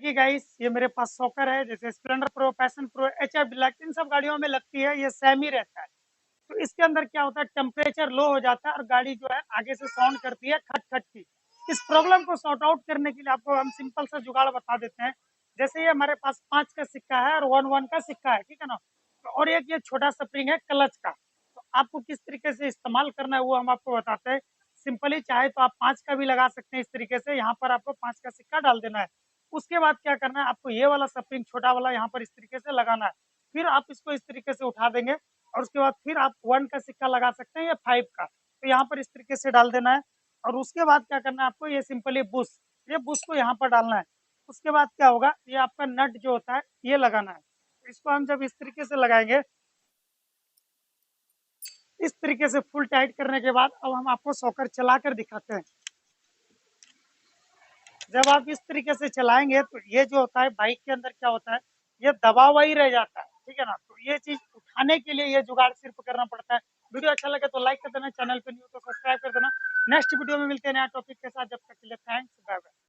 देखिए गाइस, ये मेरे पास सॉकर है, जैसे Splendor Pro, Passion Pro, HF Deluxe, इन सब गाड़ियों में लगती है, ये सेम ही रहता है। तो इसके अंदर क्या होता है, टेम्परेचर लो हो जाता है और गाड़ी जो है आगे से साउंड करती है खट खट की। इस प्रॉब्लम को सॉर्ट आउट करने के लिए आपको हम सिंपल सा जुगाड़ बता देते हैं। जैसे ये हमारे पास 5 का सिक्का है और 1 1 का सिक्का है, ठीक है ना। और एक ये छोटा स्प्रिंग है क्लच का। तो आपको किस तरीके से इस्तेमाल करना है वो हम आपको बताते हैं। सिंपली चाहे तो आप 5 का भी लगा सकते हैं इस तरीके से, यहाँ पर आपको 5 का सिक्का डाल देना है। उसके बाद क्या करना है, आपको ये वाला स्प्रिंग छोटा वाला यहाँ पर इस तरीके से लगाना है। फिर आप इसको इस तरीके से उठा देंगे और उसके बाद फिर आप 1 का सिक्का लगा सकते हैं या 5 का, तो यहाँ पर इस तरीके से डाल देना है। और उसके बाद क्या करना है आपको, ये सिंपली बुश, ये बुश को यहाँ पर डालना है। उसके बाद क्या होगा, ये आपका नट जो होता है ये लगाना है। तो इसको हम जब इस तरीके से लगाएंगे, इस तरीके से फुल टाइट करने के बाद अब हम आपको सॉकर चला कर दिखाते हैं। जब आप इस तरीके से चलाएंगे तो ये जो होता है बाइक के अंदर क्या होता है, ये दबा हुआ ही रह जाता है, ठीक है ना। तो ये चीज उठाने के लिए ये जुगाड़ सिर्फ करना पड़ता है। वीडियो अच्छा लगे तो लाइक कर देना, चैनल पे न्यू तो सब्सक्राइब कर देना। नेक्स्ट वीडियो में मिलते हैं नया टॉपिक के साथ, जब तक के लिए थैंक्स, बाय बाय।